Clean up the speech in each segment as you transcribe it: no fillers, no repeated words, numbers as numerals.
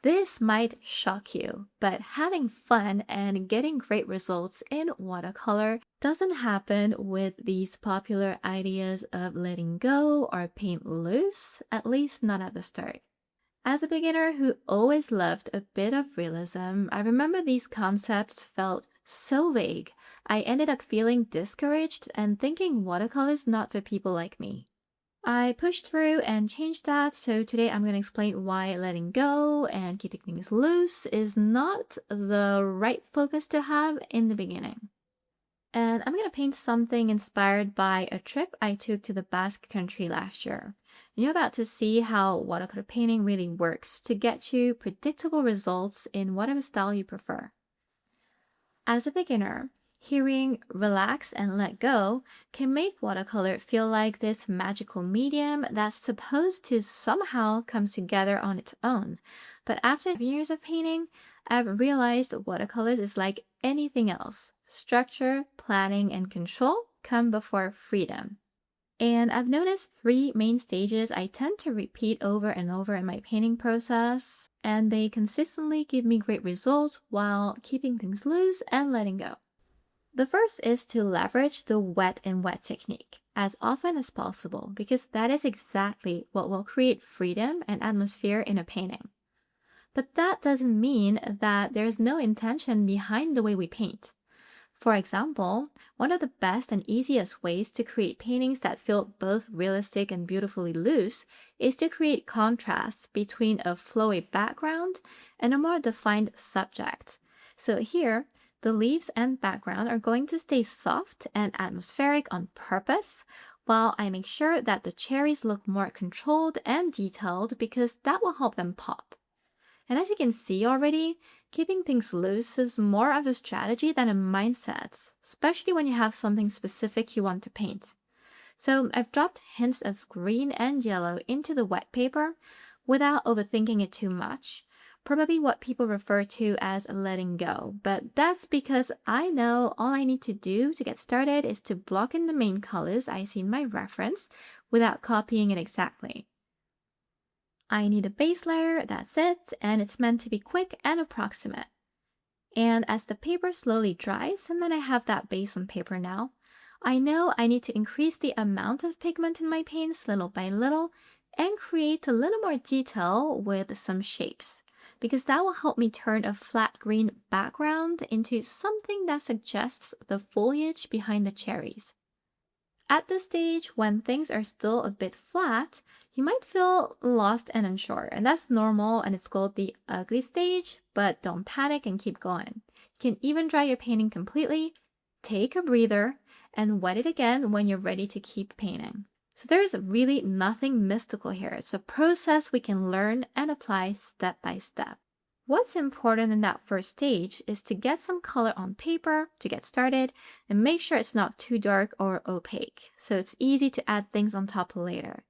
This might shock you, but having fun and getting great results in watercolor doesn't happen with these popular ideas of letting go or paint loose, at least not at the start. As a beginner who always loved a bit of realism, I remember these concepts felt so vague. I ended up feeling discouraged and thinking watercolor's not for people like me. I pushed through and changed that, so today I'm going to explain why letting go and keeping things loose is not the right focus to have in the beginning. And I'm going to paint something inspired by a trip I took to the Basque Country last year. You're about to see how watercolor painting really works to get you predictable results in whatever style you prefer. As a beginner, hearing relax and let go can make watercolor feel like this magical medium that's supposed to somehow come together on its own. But after years of painting, I've realized watercolors is like anything else. Structure, planning, and control come before freedom. And I've noticed three main stages I tend to repeat over and over in my painting process, and they consistently give me great results while keeping things loose and letting go. The first is to leverage the wet and wet technique as often as possible because that is exactly what will create freedom and atmosphere in a painting. But that doesn't mean that there's no intention behind the way we paint. For example, one of the best and easiest ways to create paintings that feel both realistic and beautifully loose is to create contrasts between a flowy background and a more defined subject. So here, the leaves and background are going to stay soft and atmospheric on purpose, while I make sure that the cherries look more controlled and detailed because that will help them pop. And as you can see already, keeping things loose is more of a strategy than a mindset, especially when you have something specific you want to paint. So I've dropped hints of green and yellow into the wet paper without overthinking it too much. Probably what people refer to as letting go, but that's because I know all I need to do to get started is to block in the main colors I see in my reference without copying it exactly. I need a base layer, that's it, and it's meant to be quick and approximate. And as the paper slowly dries, and then I have that base on paper now, I know I need to increase the amount of pigment in my paints little by little and create a little more detail with some shapes, because that will help me turn a flat green background into something that suggests the foliage behind the cherries. At this stage, when things are still a bit flat, you might feel lost and unsure, and that's normal and it's called the ugly stage, but don't panic and keep going. You can even dry your painting completely, take a breather, and wet it again when you're ready to keep painting. So there is really nothing mystical here. It's a process we can learn and apply step by step. What's important in that first stage is to get some color on paper to get started and make sure it's not too dark or opaque, so it's easy to add things on top later.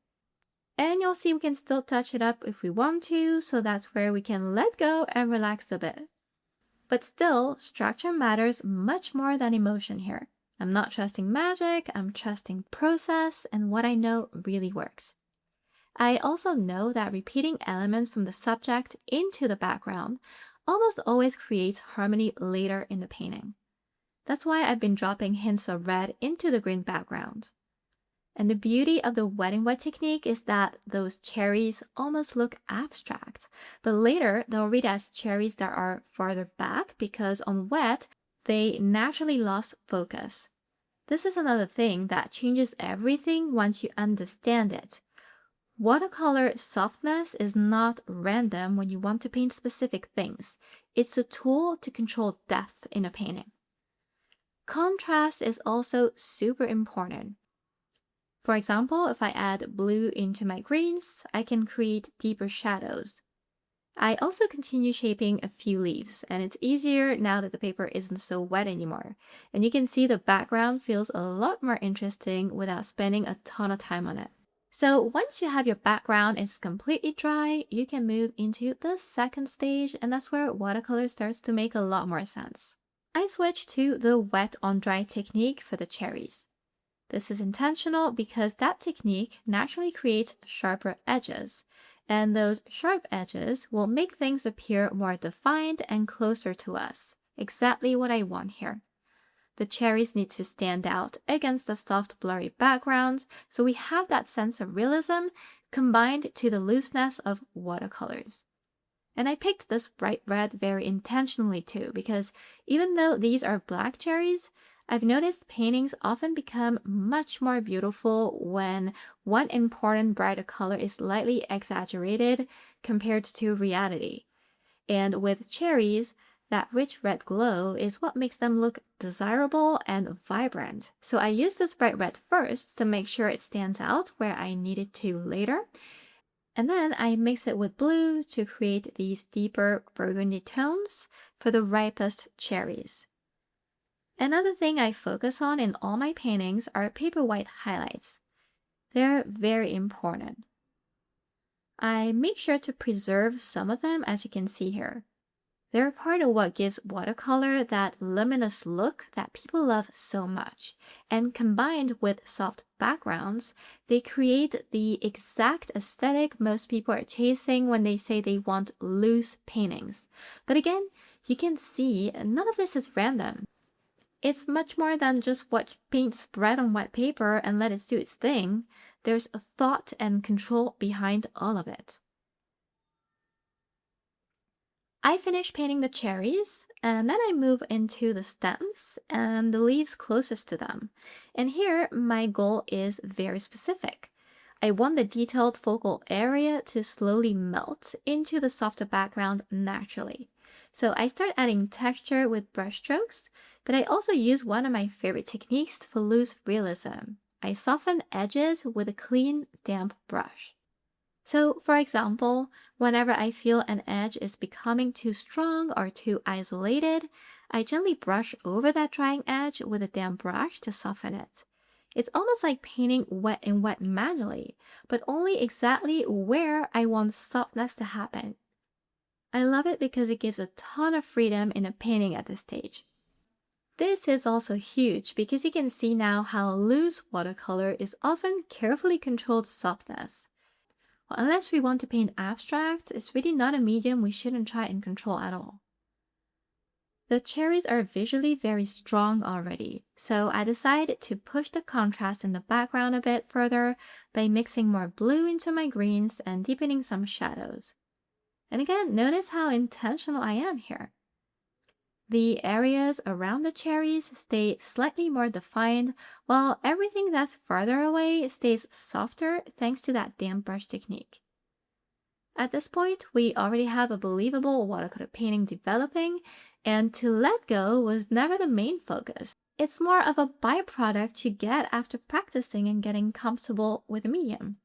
And you'll see we can still touch it up if we want to, so that's where we can let go and relax a bit. But still, structure matters much more than emotion here. I'm not trusting magic, I'm trusting process and what I know really works. I also know that repeating elements from the subject into the background almost always creates harmony later in the painting. That's why I've been dropping hints of red into the green background. And the beauty of the wet and wet technique is that those cherries almost look abstract, but later they'll read as cherries that are farther back because on wet, they naturally lost focus. This is another thing that changes everything once you understand it. Watercolor softness is not random when you want to paint specific things. It's a tool to control depth in a painting. Contrast is also super important. For example, if I add blue into my greens, I can create deeper shadows. I also continue shaping a few leaves, and it's easier now that the paper isn't so wet anymore. And you can see the background feels a lot more interesting without spending a ton of time on it. So once you have your background is completely dry, you can move into the second stage, and that's where watercolor starts to make a lot more sense. I switched to the wet on dry technique for the cherries. This is intentional because that technique naturally creates sharper edges, And those sharp edges will make things appear more defined and closer to us. Exactly what I want here. The cherries need to stand out against the soft blurry background, so we have that sense of realism combined to the looseness of watercolors. And I picked this bright red very intentionally too, because even though these are black cherries, I've noticed paintings often become much more beautiful when one important brighter color is slightly exaggerated compared to reality. And with cherries, that rich red glow is what makes them look desirable and vibrant. So I use this bright red first to make sure it stands out where I need it to later. And then I mix it with blue to create these deeper burgundy tones for the ripest cherries. Another thing I focus on in all my paintings are paper white highlights. They're very important. I make sure to preserve some of them, as you can see here. They're part of what gives watercolor that luminous look that people love so much. And combined with soft backgrounds, they create the exact aesthetic most people are chasing when they say they want loose paintings. But again, you can see none of this is random. It's much more than just what paint spread on wet paper and let it do its thing. There's a thought and control behind all of it. I finish painting the cherries, and then I move into the stems and the leaves closest to them. And here, my goal is very specific. I want the detailed focal area to slowly melt into the softer background naturally. So I start adding texture with brush strokes, but I also use one of my favorite techniques for loose realism. I soften edges with a clean, damp brush. So, for example, whenever I feel an edge is becoming too strong or too isolated, I gently brush over that drying edge with a damp brush to soften it. It's almost like painting wet and wet manually, but only exactly where I want softness to happen. I love it because it gives a ton of freedom in a painting at this stage. This is also huge because you can see now how loose watercolor is often carefully controlled softness. Well, unless we want to paint abstract, it's really not a medium we shouldn't try and control at all. The cherries are visually very strong already, so I decided to push the contrast in the background a bit further by mixing more blue into my greens and deepening some shadows. And again, notice how intentional I am here. The areas around the cherries stay slightly more defined, while everything that's farther away stays softer thanks to that damp brush technique. At this point, we already have a believable watercolor painting developing, and to let go was never the main focus. It's more of a byproduct you get after practicing and getting comfortable with the medium.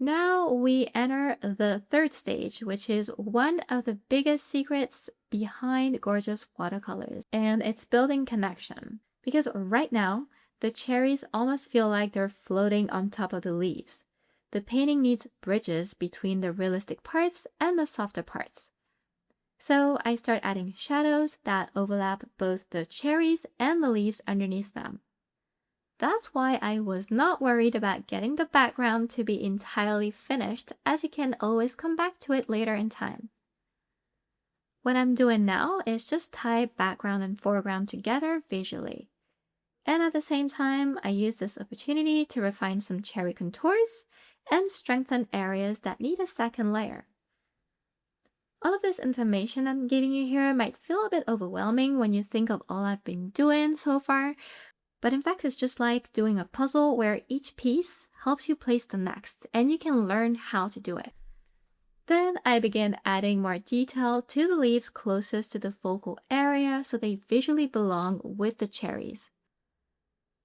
Now we enter the third stage, which is one of the biggest secrets behind gorgeous watercolors, and it's building connection. Because right now, the cherries almost feel like they're floating on top of the leaves. The painting needs bridges between the realistic parts and the softer parts. So I start adding shadows that overlap both the cherries and the leaves underneath them. That's why I was not worried about getting the background to be entirely finished, as you can always come back to it later in time. What I'm doing now is just tie background and foreground together visually. And at the same time, I use this opportunity to refine some cherry contours and strengthen areas that need a second layer. All of this information I'm giving you here might feel a bit overwhelming when you think of all I've been doing so far, but in fact, it's just like doing a puzzle where each piece helps you place the next, and you can learn how to do it. Then I began adding more detail to the leaves closest to the focal area so they visually belong with the cherries.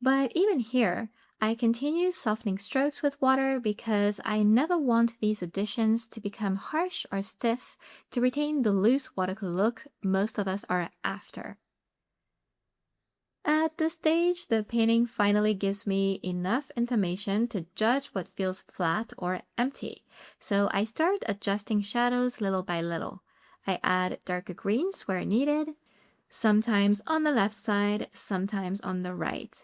But even here, I continue softening strokes with water because I never want these additions to become harsh or stiff to retain the loose watercolor look most of us are after. At this stage, the painting finally gives me enough information to judge what feels flat or empty, so I start adjusting shadows little by little. I add darker greens where needed, sometimes on the left side, sometimes on the right.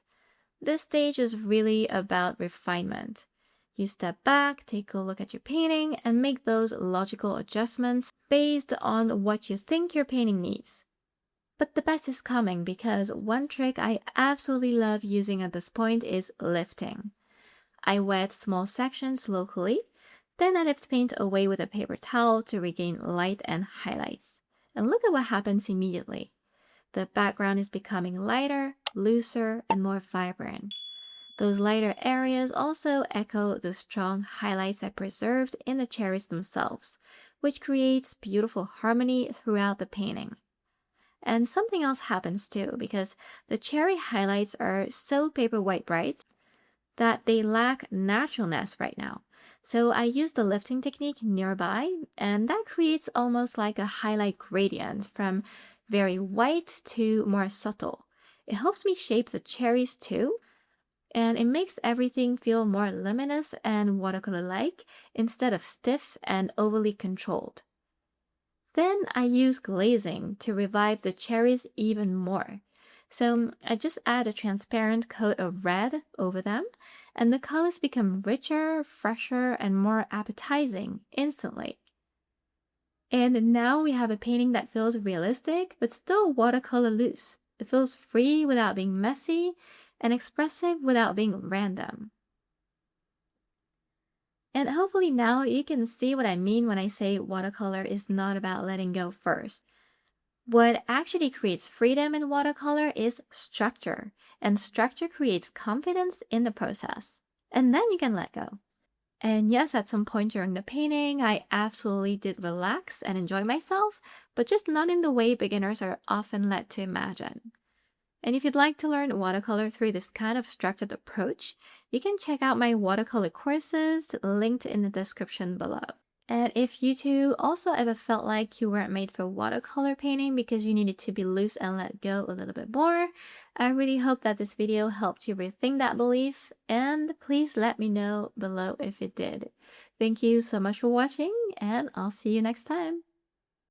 This stage is really about refinement. You step back, take a look at your painting, and make those logical adjustments based on what you think your painting needs. But the best is coming, because one trick I absolutely love using at this point is lifting. I wet small sections locally, then I lift paint away with a paper towel to regain light and highlights. And look at what happens immediately. The background is becoming lighter, looser, and more vibrant. Those lighter areas also echo the strong highlights I preserved in the cherries themselves, which creates beautiful harmony throughout the painting. And something else happens too, because the cherry highlights are so paper white bright that they lack naturalness right now. So I use the lifting technique nearby, and that creates almost like a highlight gradient from very white to more subtle. It helps me shape the cherries too, and it makes everything feel more luminous and watercolor-like instead of stiff and overly controlled. Then I use glazing to revive the cherries even more. So I just add a transparent coat of red over them, and the colors become richer, fresher, and more appetizing instantly. And now we have a painting that feels realistic, but still watercolor loose. It feels free without being messy, and expressive without being random. And hopefully now you can see what I mean when I say watercolor is not about letting go first. What actually creates freedom in watercolor is structure, and structure creates confidence in the process. And then you can let go. And yes, at some point during the painting, I absolutely did relax and enjoy myself, but just not in the way beginners are often led to imagine. And if you'd like to learn watercolor through this kind of structured approach, you can check out my watercolor courses linked in the description below. And if you too also ever felt like you weren't made for watercolor painting because you needed to be loose and let go a little bit more, I really hope that this video helped you rethink that belief, and please let me know below if it did. Thank you so much for watching, and I'll see you next time.